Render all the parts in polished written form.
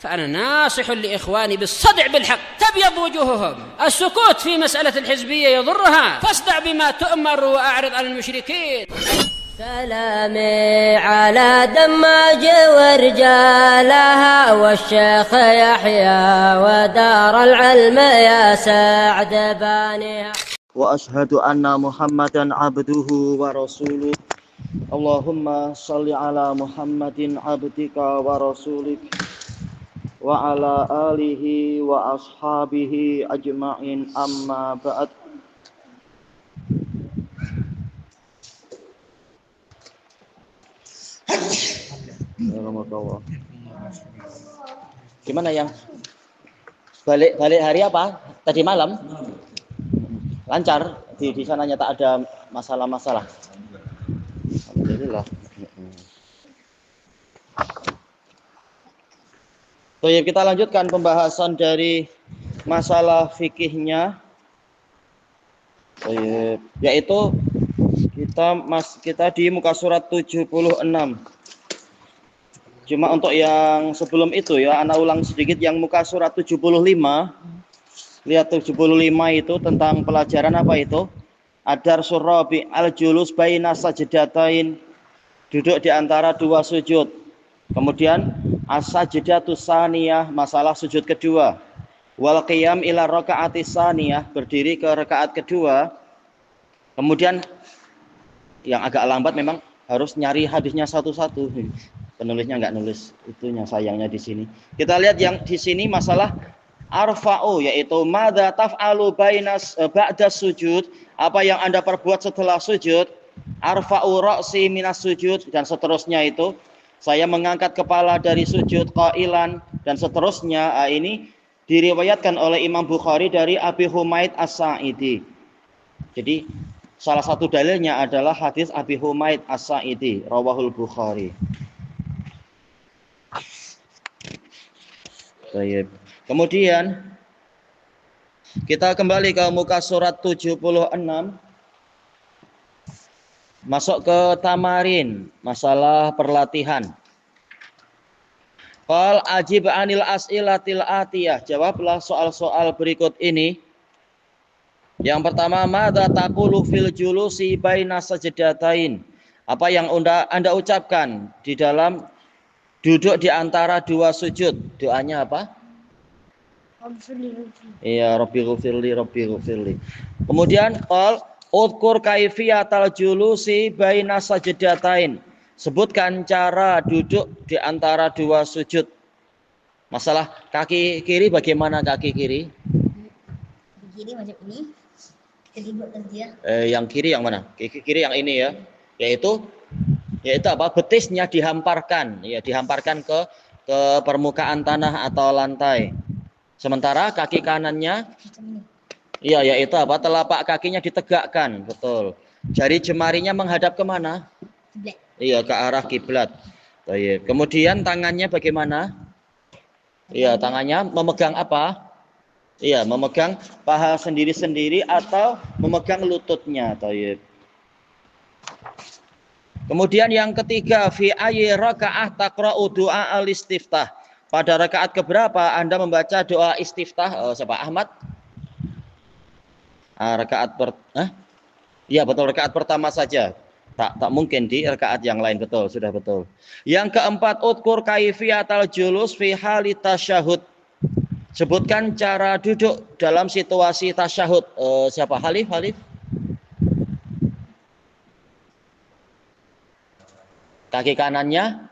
فأنا ناصح لإخواني بالصدع بالحق تبيض وجوههم. السكوت في مسألة الحزبية يضرها، فاصدع بما تؤمر وأعرض عن المشركين. سلامي على دماج ورجالها والشيخ يحيى ودار العلم يا سعد بانيها. وأشهد أن محمدا عبده ورسوله. اللهم صل على محمد عبدك ورسولك وعلى آله وأصحابه أجمعين. أما بعد. Gimana yang balik hari apa? Tadi malam? Lancar di sananya, tak ada masalah-masalah. Alhamdulillah. Baik, kita lanjutkan pembahasan dari masalah fikihnya, yaitu kita di muka surat 76. Cuma untuk yang sebelum itu ya, anak ulang sedikit yang muka surat 75. Lihat 75 itu tentang pelajaran apa itu? Adar surabi al-julus baina sajdatain, duduk di antara dua sujud. Kemudian as-sajdatus saniyah, masalah sujud kedua. Wal qiyam ila raka'atis saniyah, berdiri ke rakaat kedua. Kemudian yang agak lambat memang harus nyari hadisnya satu-satu. Penulisnya nggak nulis, itunya sayangnya di sini. Kita lihat yang di sini masalah arfa'u, yaitu madza taf'alu bainas ba'da sujud, apa yang Anda perbuat setelah sujud. Arfa'u ra'si minas sujud, dan seterusnya itu. Saya mengangkat kepala dari sujud qailan, dan seterusnya. Ini diriwayatkan oleh Imam Bukhari dari Abi Humaid As-Sa'idi. Jadi salah satu dalilnya adalah hadis Abi Humaid As-Sa'idi, rawahul Bukhari. Baik. Kemudian kita kembali ke muka surat 76. Masuk ke tamarin, masalah perlatihan. Qal ajib anil as'ilatil atiyah, jawablah soal-soal berikut ini. Yang pertama, madza taqulu fil julusi baina sajdatain, apa yang Anda ucapkan di dalam duduk di antara dua sujud. Doanya apa? Iya, Rabbi ghufirli. Kemudian qal udkur kaifiyatal julusi baina sajdatain, sebutkan cara duduk di antara dua sujud. Masalah kaki kiri, bagaimana kaki kiri? Kiri macam ini. Yang kiri yang mana? Kiri yang ini ya. Yaitu apa? Betisnya dihamparkan, ya, dihamparkan ke permukaan tanah atau lantai. Sementara kaki kanannya, iya, yaitu apa? Telapak kakinya ditegakkan, betul. Jari jemarinya menghadap kemana? Iya, ke arah kiblat. Kemudian tangannya bagaimana? Iya, tangannya memegang apa? Iya, memegang paha sendiri-sendiri atau memegang lututnya. Kemudian yang ketiga, fi ayyi raka'ah taqra'u du'a al-istiftah. Pada rakaat keberapa Anda membaca doa istiftah? Siapa? Ahmad? Iya, betul, rakaat pertama saja. Tak mungkin di rakaat yang lain, betul, sudah betul. Yang keempat, udkur kaifiyatal julus fi hali tasyahud. Sebutkan cara duduk dalam situasi tasyahud. Siapa? Halif? Kaki kanannya,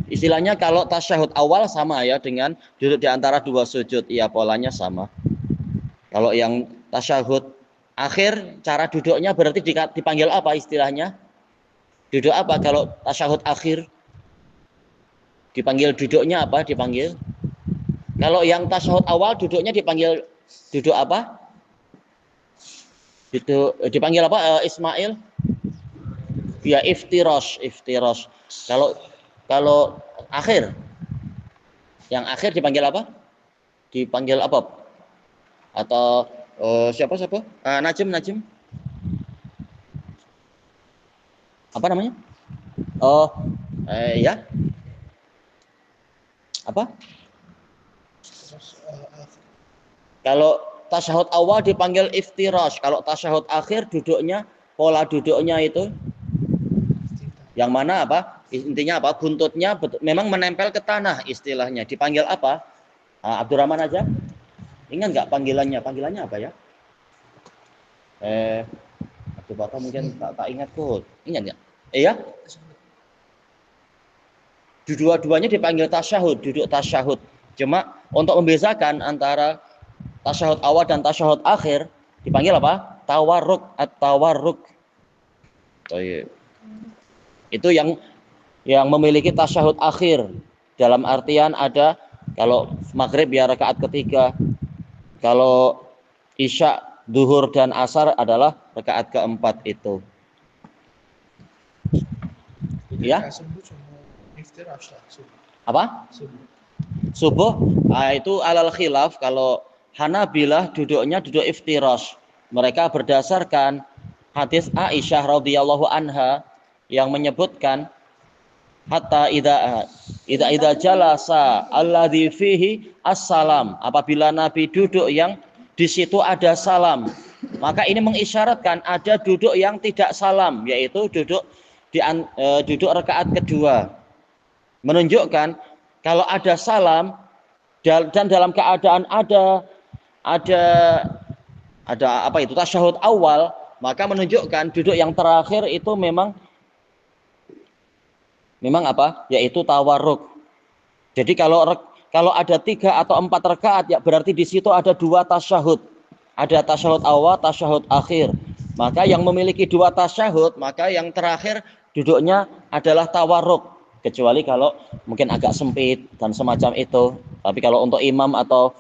istilahnya kalau tasyahud awal sama ya dengan duduk di antara dua sujud, iya, polanya sama. Kalau yang tasyahud akhir, cara duduknya berarti dipanggil apa istilahnya? Duduk apa kalau tasyahud akhir? Dipanggil duduknya apa? Dipanggil. Kalau yang tasyahud awal duduknya dipanggil duduk apa? Dipanggil apa? Ismail? Ya, iftirosh. Kalau akhir, yang akhir dipanggil apa? Dipanggil apa? Atau siapa? Najim. Apa namanya? Ya. Apa? Kalau tasyahud awal dipanggil iftirash, kalau tasyahud akhir duduknya, pola duduknya itu yang mana apa? Intinya apa? Buntutnya memang menempel ke tanah istilahnya. Dipanggil apa? Abdurrahman aja. Ingat nggak panggilannya? Panggilannya apa ya? Abdul Bapak mungkin tak ingat kok. Ingat nggak? Iya? Dua-duanya dipanggil tasyahud, duduk tasyahud. Cuma untuk membedakan antara tasyahud awal dan tasyahud akhir dipanggil apa? Tawarruk at-tawarruk. Itu yang memiliki tasyahud akhir. Dalam artian ada kalau maghrib ya rakaat ketiga, kalau isya, duhur dan asar adalah rakaat keempat itu. Ya? Apa? Subuh. Itu alal khilaf. Kalau Hanabilah duduknya duduk iftirash. Mereka berdasarkan hadis Aisyah radhiyallahu anha yang menyebutkan hatta idza jalasa alladzi fihi assalam, apabila Nabi duduk yang di situ ada salam, maka ini mengisyaratkan ada duduk yang tidak salam, yaitu duduk duduk rakaat kedua, menunjukkan kalau ada salam dan dalam keadaan ada apa itu tasyahud awal, maka menunjukkan duduk yang terakhir itu memang apa? Yaitu tawarruk. Jadi kalau ada 3 atau 4 rakaat, ya berarti di situ ada 2 tasyahud. Ada tasyahud awal, tasyahud akhir. Maka yang memiliki 2 tasyahud, maka yang terakhir duduknya adalah tawarruk. Kecuali kalau mungkin agak sempit dan semacam itu. Tapi kalau untuk imam atau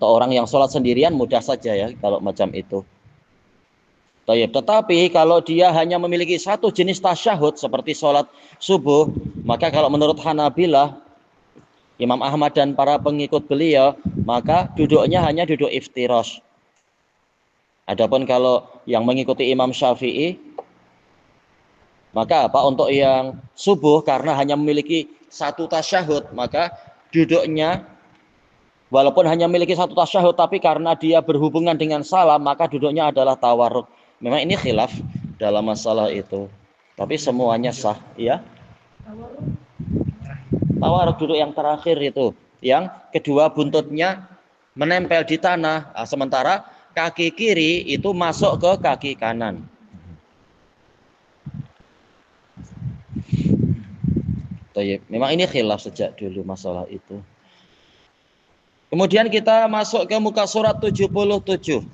orang yang sholat sendirian mudah saja ya kalau macam itu. Tetapi kalau dia hanya memiliki satu jenis tasyahud seperti sholat subuh, maka kalau menurut Hanabilah, Imam Ahmad dan para pengikut beliau, maka duduknya hanya duduk iftirash. Adapun kalau yang mengikuti Imam Syafi'i, maka apa? Untuk yang subuh karena hanya memiliki satu tasyahud, maka duduknya walaupun hanya memiliki satu tasyahud, tapi karena dia berhubungan dengan salam, maka duduknya adalah tawarruk. Memang ini khilaf dalam masalah itu, tapi semuanya sah, ya. Tawarruk duduk yang terakhir itu, yang kedua buntutnya menempel di tanah, sementara kaki kiri itu masuk ke kaki kanan. Memang ini khilaf sejak dulu masalah itu. Kemudian kita masuk ke muka surat 77.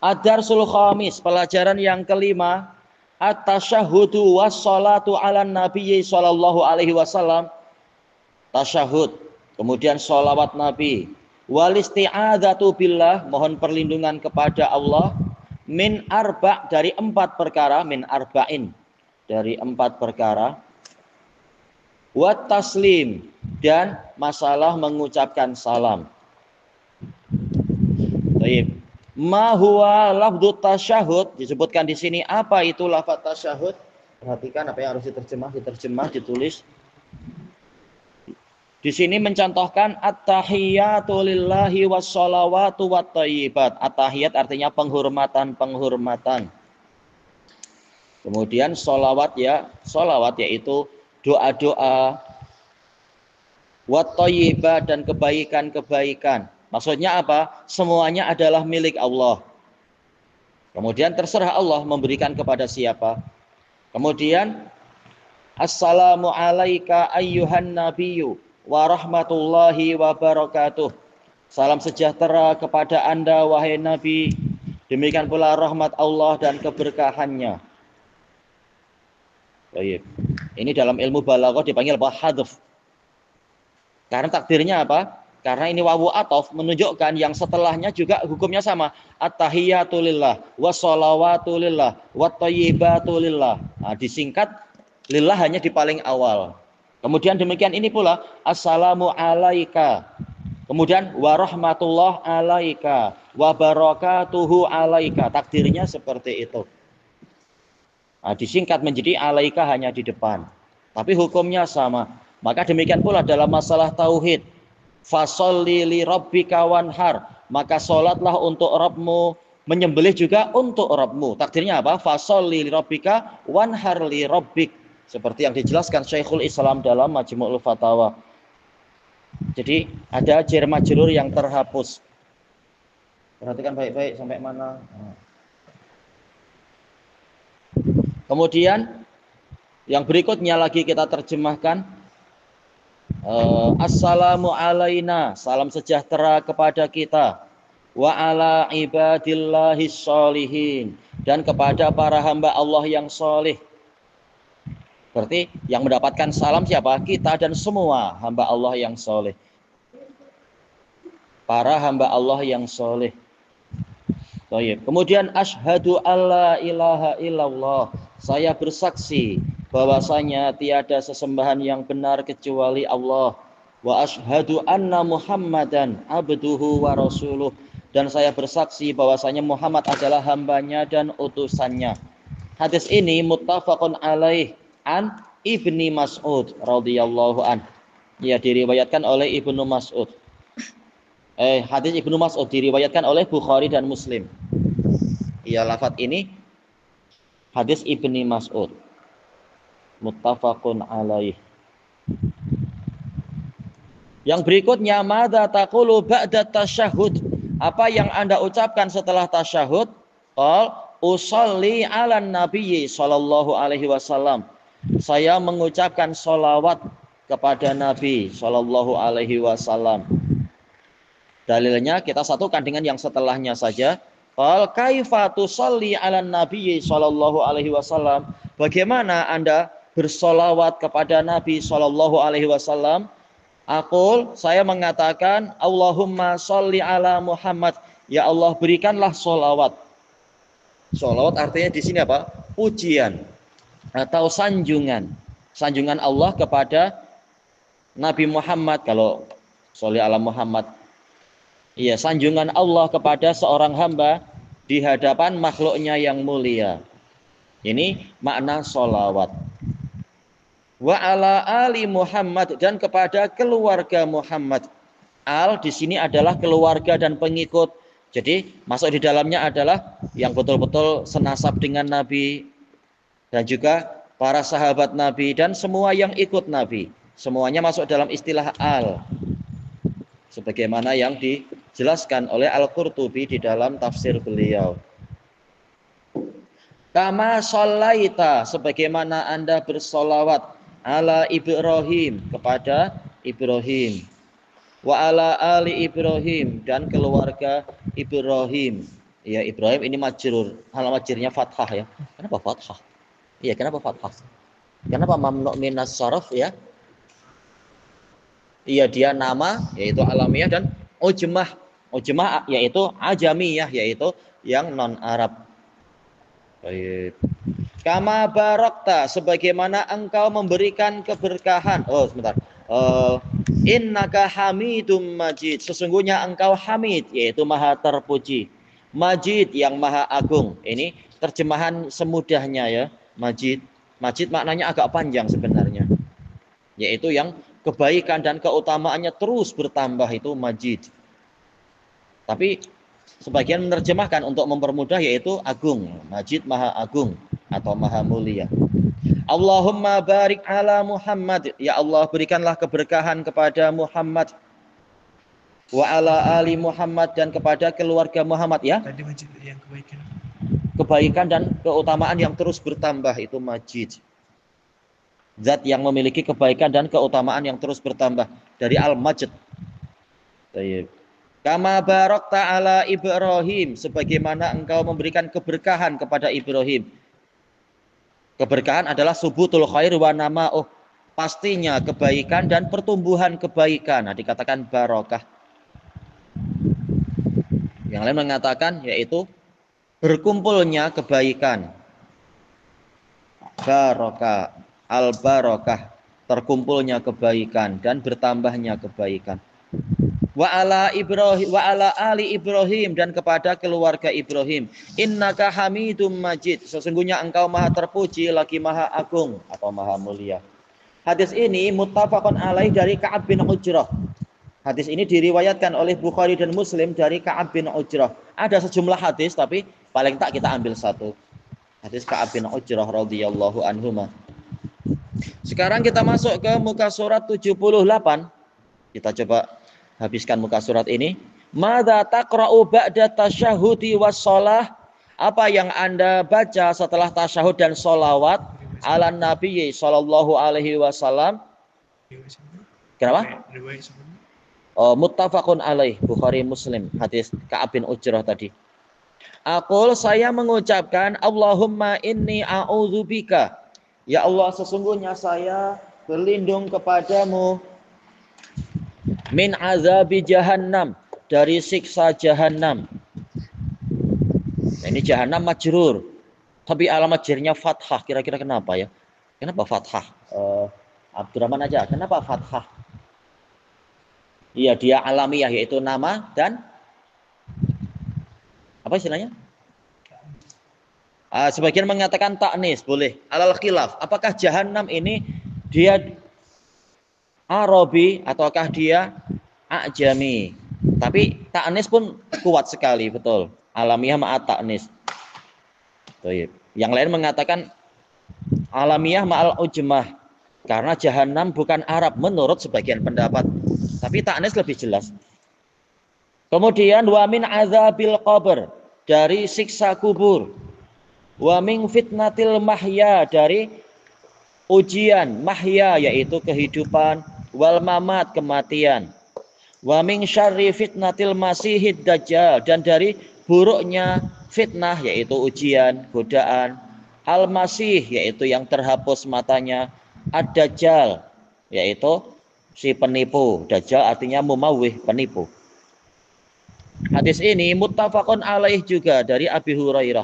Ad-Darsul Khamis, pelajaran yang kelima, at-tasyahhudu was-salatu 'alan nabiyyi sallallahu alaihi wasallam. Tasyahud, kemudian sholawat Nabi, wal isti'adzatu billah, mohon perlindungan kepada Allah, min arba', dari 4 perkara, min arba'in, dari 4 perkara, wat taslim, dan masalah mengucapkan salam. Baik. Ma huwa lafdhu tasyahud, disebutkan di sini apa itu lafaz tasyahud. Perhatikan apa yang harus diterjemah, ditulis. Di sini mencontohkan at-tahiyatu lillahi was-shalawatu wat-thayyibat. At-tahiyat artinya penghormatan. Kemudian sholawat yaitu doa-doa, wat-thayyibat, dan kebaikan-kebaikan. Maksudnya apa? Semuanya adalah milik Allah. Kemudian terserah Allah memberikan kepada siapa. Kemudian assalamu alayka ayyuhan nabiyyu wa rahmatullahi wa barakatuh. Salam sejahtera kepada Anda wahai Nabi. Demikian pula rahmat Allah dan keberkahannya. Baik. Ini dalam ilmu balaghah dipanggil apa? Hadf. Karena takdirnya apa? Karena ini wawu ataf menunjukkan yang setelahnya juga hukumnya sama. At-tahiyatu lillah, was-shalawatu lillah, wat-thayyibatu lillah. Nah, disingkat lillah hanya di paling awal. Kemudian demikian ini pula assalamu alaika. Kemudian wa rahmatullah alaika, wa barakatuhu alaika. Takdirnya seperti itu. Nah, disingkat menjadi alaika hanya di depan. Tapi hukumnya sama. Maka demikian pula dalam masalah tauhid. Fasholli li rabbika wanhar. Maka sholatlah untuk Rabbmu, menyembelih juga untuk Rabbmu. Takdirnya apa? Fasholli li rabbika wanhar li rabbik. Seperti yang dijelaskan Syekhul Islam dalam Majmu'ul Fatawa. Jadi ada jar majrur yang terhapus. Perhatikan baik-baik sampai mana. Kemudian yang berikutnya lagi kita terjemahkan. Assalamu alaina, salam sejahtera kepada kita. Wa ala ibadillahis sholihin, dan kepada para hamba Allah yang soleh. Berarti yang mendapatkan salam siapa? Kita dan semua hamba Allah yang soleh. Para hamba Allah yang soleh. Kemudian asyhadu alla ilaha illallah. Saya bersaksi bahwasanya tiada sesembahan yang benar kecuali Allah. Wa asyhadu anna Muhammadan abduhu wa rasuluh. Dan saya bersaksi bahwasanya Muhammad adalah hambanya dan utusannya. Hadis ini muttafaqun alaih an Ibni Mas'ud radhiyallahu an. Ya, diriwayatkan oleh Ibnu Mas'ud. Hadis Ibnu Mas'ud diriwayatkan oleh Bukhari dan Muslim. Ya, lafaz ini hadis Ibni Mas'ud. Muttafaqun alaih. Yang berikutnya, madza taqulu ba'da tasyahhud? Apa yang Anda ucapkan setelah tasyahud? Qal usolli 'alan nabiyyi sallallahu alaihi wasallam. Saya mengucapkan sholawat kepada Nabi sallallahu alaihi wasallam. Dalilnya kita satukan dengan yang setelahnya saja. Qal kaifa tusolli 'alan nabiyyi sallallahu alaihi wasallam? Bagaimana Anda bersolawat kepada Nabi sallallahu alaihi wasallam? Aqul, saya mengatakan Allahumma sholli ala Muhammad. Ya Allah, berikanlah sholawat. Sholawat artinya di sini apa? Pujian atau sanjungan. Sanjungan Allah kepada Nabi Muhammad. Kalau sholli ala Muhammad, iya, sanjungan Allah kepada seorang hamba di hadapan makhluknya yang mulia. Ini makna sholawat. Wa ala ali Muhammad, dan kepada keluarga Muhammad. Al di sini adalah keluarga dan pengikut. Jadi masuk di dalamnya adalah yang betul-betul senasab dengan Nabi, dan juga para sahabat Nabi dan semua yang ikut Nabi. Semuanya masuk dalam istilah al. Sebagaimana yang dijelaskan oleh Al-Qurtubi di dalam tafsir beliau. Kama sholaita, sebagaimana Anda bersolawat ala Ibrahim, kepada Ibrahim, wa ala ali Ibrahim, dan keluarga Ibrahim. Ya, Ibrahim ini majrur, alamat majrurnya fathah ya. Kenapa fathah? Iya, kenapa fathah? Kenapa mamnu minas saraf ya? Iya, dia nama yaitu alamiah, dan ujmah. Ujmah yaitu ajamiyah, yaitu yang non Arab. Baik. Kama barakta, sebagaimana engkau memberikan keberkahan. Oh, sebentar. Innaka hamidum majid. Sesungguhnya engkau hamid, yaitu maha terpuji. Majid, yang maha agung. Ini terjemahan semudahnya ya. Majid. Majid maknanya agak panjang sebenarnya. Yaitu yang kebaikan dan keutamaannya terus bertambah, itu majid. Tapi sebagian menerjemahkan untuk mempermudah, yaitu agung. Majid, maha agung atau maha mulia. Allahumma barik ala Muhammad. Ya Allah, berikanlah keberkahan kepada Muhammad. Wa ala ali Muhammad, dan kepada keluarga Muhammad ya. Tadi majid yang kebaikan. Kebaikan dan keutamaan yang terus bertambah, itu majid. Zat yang memiliki kebaikan dan keutamaan yang terus bertambah, dari al-majid. Baik. Kama barakta ala Ibrahim, sebagaimana engkau memberikan keberkahan kepada Ibrahim. Keberkahan adalah subutul khair wa nama'uh, pastinya kebaikan dan pertumbuhan kebaikan. Nah, dikatakan barokah. Yang lain mengatakan yaitu berkumpulnya kebaikan. Barokah, al-barokah, terkumpulnya kebaikan dan bertambahnya kebaikan. Wa ala Ibrahim, wa ala ali Ibrahim, dan kepada keluarga Ibrahim. Innaka hamidum majid, sesungguhnya engkau maha terpuji lagi maha agung atau maha mulia. Hadis ini muttafaqun alaih dari Ka'ab bin Ujrah. Hadis ini diriwayatkan oleh Bukhari dan Muslim dari Ka'ab bin Ujrah. Ada sejumlah hadis tapi paling tak kita ambil satu. Hadis Ka'ab bin Ujrah radhiyallahu anhuma. Sekarang kita masuk ke muka surat 78. Kita coba habiskan muka surat ini. Madza taqra'u ba'da tasyahhudi was shalah? Apa yang Anda baca setelah tasyahud dan sholawat ala Nabi sallallahu alaihi wasallam? Kenapa? Oh, muttafaqun alaih, Bukhari Muslim, hadis Ka'ab bin Ujrah tadi. Aqul, saya mengucapkan Allahumma inni a'udzubika. Ya Allah, sesungguhnya saya berlindung kepadamu min azabi jahannam, dari siksa jahannam. Nah, ini jahannam majrur. Tapi alamat jarnya fathah. Kira-kira kenapa ya? Kenapa fathah? Abdurrahman aja. Kenapa fathah? Iya, dia alamiah, yaitu nama dan apa istilahnya? Sebagian mengatakan taknis, boleh. Alal khilaf. Apakah jahannam ini dia Arabi ataukah dia Ajami? Tapi taknis pun kuat sekali, betul. Alamiah ma'at taknis. Yang lain mengatakan alamiah ma'al ujmah. Karena jahannam bukan Arab menurut sebagian pendapat. Tapi taknis lebih jelas. Kemudian wa min azabil qabr, dari siksa kubur. Wa min fitnatil mahya, dari ujian mahya yaitu kehidupan, wal mamat kematian. Wa min syarri fitnatil masihid dajjal, dan dari buruknya fitnah yaitu ujian, godaan, al-masih yaitu yang terhapus matanya, ad-dajjal yaitu si penipu. Dajjal artinya mumawih, penipu. Hadis ini muttafaqun alaih juga dari Abi Hurairah.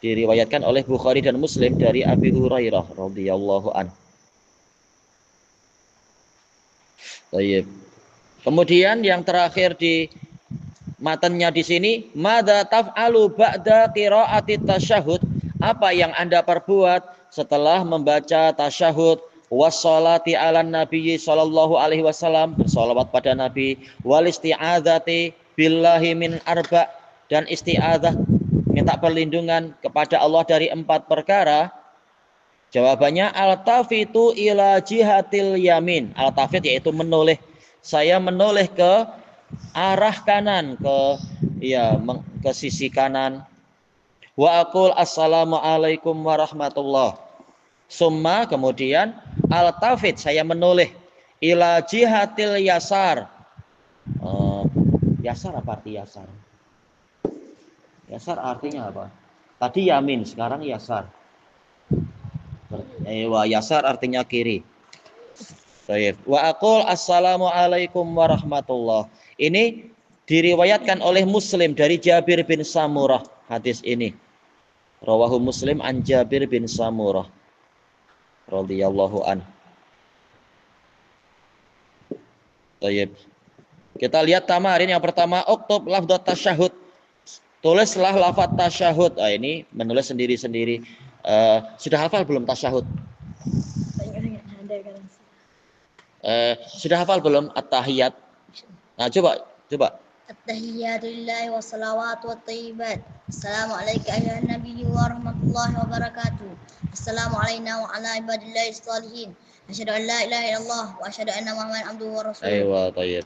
Diriwayatkan oleh Bukhari dan Muslim dari Abi Hurairah radhiyallahu anhu. Baik. Kemudian yang terakhir di matanya di sini, madza taf'alu ba'da qiraati tasyahud? Apa yang Anda perbuat setelah membaca tasyahud? Wassalati ala Nabi sallallahu alaihi wasallam, bersolawat pada Nabi, wal isti'adzati billahi min arba', dan isti'adzah minta perlindungan kepada Allah dari 4 perkara. Jawabannya al-tafitu ila jihatil yamin. Al-tafit yaitu menoleh. Saya menoleh ke arah kanan, ke sisi kanan. Wa aqul assalamu alaikum warahmatullah. Summa, kemudian al-tafit, saya menoleh ila jihatil yasar. Yasar apa arti yasar? Yasar artinya apa? Tadi yamin, sekarang yasar. Yasar artinya kiri. Wa aqul assalamu alaikum warahmatullah. Ini diriwayatkan oleh Muslim dari Jabir bin Samurah. Hadis ini rawahu Muslim an Jabir bin Samurah radhiyallahu an. Baik. Kita lihat tamarin yang pertama, uktub lafdz tasyahud. Tulislah lafaz tasyahud. Ini menulis sendiri-sendiri. Sudah hafal belum tasyahud? Sudah hafal belum at-tahiyat? Nah, coba. At-tahiyatu lillahi wa salawatu wa thayyibat. Assalamualaikum ayuhan nabiyyu wa rahmatullahi wa barakatuh. Assalamu alayna wa ala ibadillahi sholihin. Asyhadu an la ilaha illallah wa asyhadu anna Muhammadan abduhu wa rasuluh. Aywa, tayyib.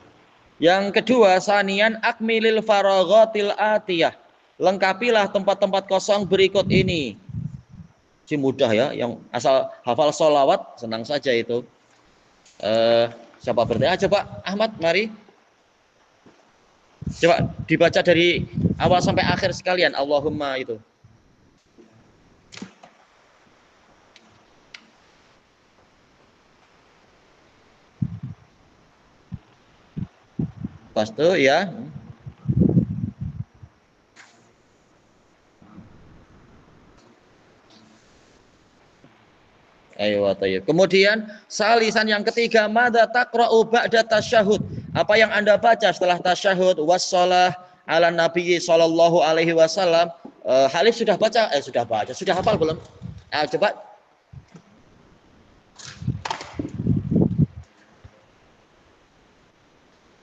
Yang kedua, sanian akmilil faraghatil atiyah. Lengkapilah tempat-tempat kosong berikut ini. Si mudah ya, yang asal hafal sholawat senang saja itu. Siapa bertanya? Coba Ahmad, mari. Coba dibaca dari awal sampai akhir sekalian. Allahumma itu. Pas tuh ya. Ayo, tayyib. Kemudian salisan yang ketiga, madza taqra'u ba'da tasyahud? Apa yang Anda baca setelah tasyahud? Wassalah ala Nabi sallallahu alaihi wasallam. Halif sudah baca? Sudah hafal belum? Coba.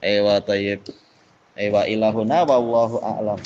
Aywa tayyib. Aywa ilahuna wallahu a'lam.